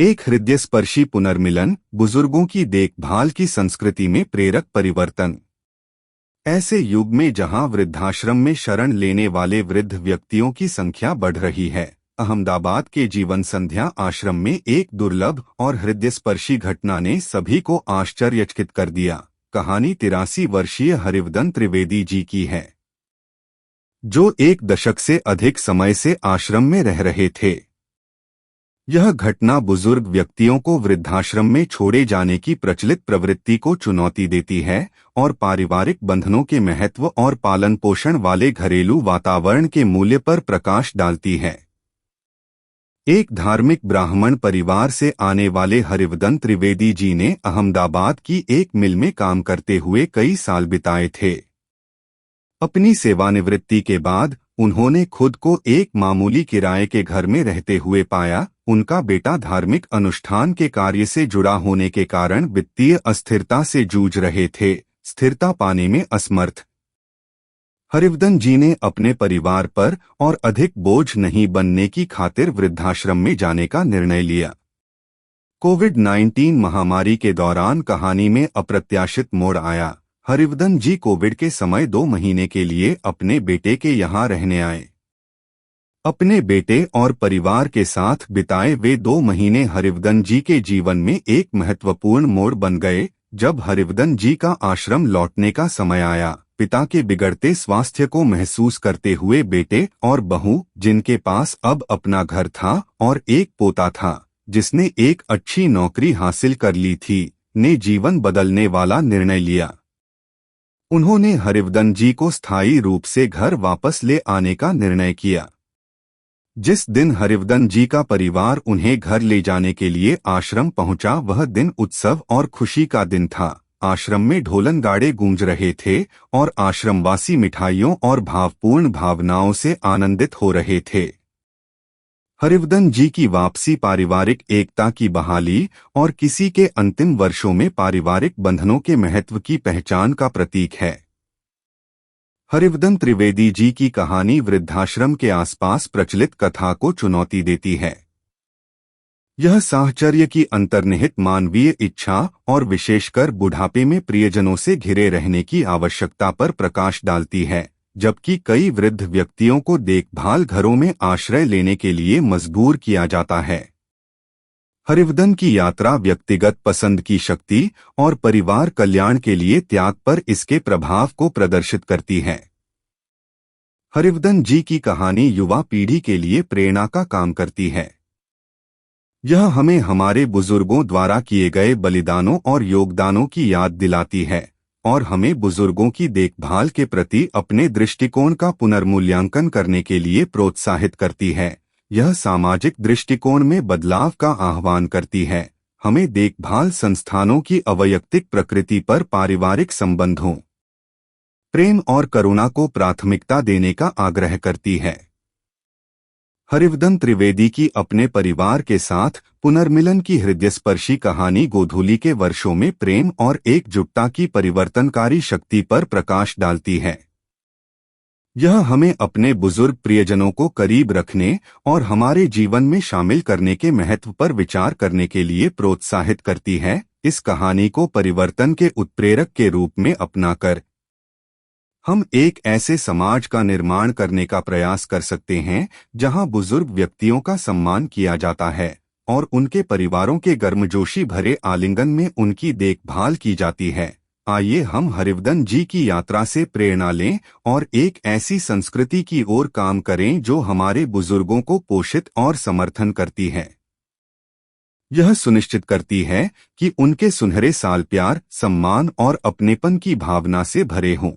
एक हृदयस्पर्शी पुनर्मिलन, बुजुर्गों की देखभाल की संस्कृति में प्रेरक परिवर्तन। ऐसे युग में जहां वृद्धाश्रम में शरण लेने वाले वृद्ध व्यक्तियों की संख्या बढ़ रही है, अहमदाबाद के जीवन संध्या आश्रम में एक दुर्लभ और हृदयस्पर्शी घटना ने सभी को आश्चर्यचकित कर दिया। कहानी 83 वर्षीय हरिवदन त्रिवेदी जी की है, जो एक दशक से अधिक समय से आश्रम में रह रहे थे। यह घटना बुजुर्ग व्यक्तियों को वृद्धाश्रम में छोड़े जाने की प्रचलित प्रवृत्ति को चुनौती देती है और पारिवारिक बंधनों के महत्व और पालन पोषण वाले घरेलू वातावरण के मूल्य पर प्रकाश डालती है। एक धार्मिक ब्राह्मण परिवार से आने वाले हरिवदन त्रिवेदी जी ने अहमदाबाद की एक मिल में काम करते हुए कई साल बिताए थे। अपनी सेवानिवृत्ति के बाद उन्होंने खुद को एक मामूली किराए के घर में रहते हुए पाया। उनका बेटा धार्मिक अनुष्ठान के कार्य से जुड़ा होने के कारण वित्तीय अस्थिरता से जूझ रहे थे, स्थिरता पाने में असमर्थ। हरिवदन जी ने अपने परिवार पर और अधिक बोझ नहीं बनने की खातिर वृद्धाश्रम में जाने का निर्णय लिया। कोविड-19 महामारी के दौरान कहानी में अप्रत्याशित मोड़ आया। हरिवदन जी कोविड के समय 2 महीने के लिए अपने बेटे के यहाँ रहने आए। अपने बेटे और परिवार के साथ बिताए वे 2 महीने हरिवदन जी के जीवन में एक महत्वपूर्ण मोड़ बन गए। जब हरिवदन जी का आश्रम लौटने का समय आया, पिता के बिगड़ते स्वास्थ्य को महसूस करते हुए बेटे और बहू, जिनके पास अब अपना घर था और एक पोता था जिसने एक अच्छी नौकरी हासिल कर ली थी, ने जीवन बदलने वाला निर्णय लिया। उन्होंने हरिवदन जी को स्थायी रूप से घर वापस ले आने का निर्णय किया। जिस दिन हरिवदन जी का परिवार उन्हें घर ले जाने के लिए आश्रम पहुंचा, वह दिन उत्सव और खुशी का दिन था। आश्रम में ढोलन गाड़े गूंज रहे थे और आश्रमवासी मिठाइयों और भावपूर्ण भावनाओं से आनंदित हो रहे थे। हरिवदन जी की वापसी पारिवारिक एकता की बहाली और किसी के अंतिम वर्षों में पारिवारिक बंधनों के महत्व की पहचान का प्रतीक है। हरिवदन त्रिवेदी जी की कहानी वृद्धाश्रम के आसपास प्रचलित कथा को चुनौती देती है। यह साहचर्य की अंतर्निहित मानवीय इच्छा और विशेषकर बुढ़ापे में प्रियजनों से घिरे रहने की आवश्यकता पर प्रकाश डालती है, जबकि कई वृद्ध व्यक्तियों को देखभाल घरों में आश्रय लेने के लिए मजबूर किया जाता है। हरिवदन की यात्रा व्यक्तिगत पसंद की शक्ति और परिवार कल्याण के लिए त्याग पर इसके प्रभाव को प्रदर्शित करती है। हरिवदन जी की कहानी युवा पीढ़ी के लिए प्रेरणा का काम करती है। यह हमें हमारे बुजुर्गों द्वारा किए गए बलिदानों और योगदानों की याद दिलाती है और हमें बुजुर्गों की देखभाल के प्रति अपने दृष्टिकोण का पुनर्मूल्यांकन करने के लिए प्रोत्साहित करती है। यह सामाजिक दृष्टिकोण में बदलाव का आह्वान करती है, हमें देखभाल संस्थानों की अवैयक्तिक प्रकृति पर पारिवारिक संबंधों, प्रेम और करुणा को प्राथमिकता देने का आग्रह करती है। हरिवदन त्रिवेदी की अपने परिवार के साथ पुनर्मिलन की हृदयस्पर्शी कहानी गोधूली के वर्षों में प्रेम और एकजुटता की परिवर्तनकारी शक्ति पर प्रकाश डालती है। यह हमें अपने बुजुर्ग प्रियजनों को करीब रखने और हमारे जीवन में शामिल करने के महत्व पर विचार करने के लिए प्रोत्साहित करती है। इस कहानी को परिवर्तन के उत्प्रेरक के रूप में अपनाकर हम एक ऐसे समाज का निर्माण करने का प्रयास कर सकते हैं जहां बुजुर्ग व्यक्तियों का सम्मान किया जाता है और उनके परिवारों के गर्मजोशी भरे आलिंगन में उनकी देखभाल की जाती है। आइए हम हरिवदन जी की यात्रा से प्रेरणा लें और एक ऐसी संस्कृति की ओर काम करें जो हमारे बुजुर्गों को पोषित और समर्थन करती है। यह सुनिश्चित करती है कि उनके सुनहरे साल प्यार, सम्मान और अपनेपन की भावना से भरे हों।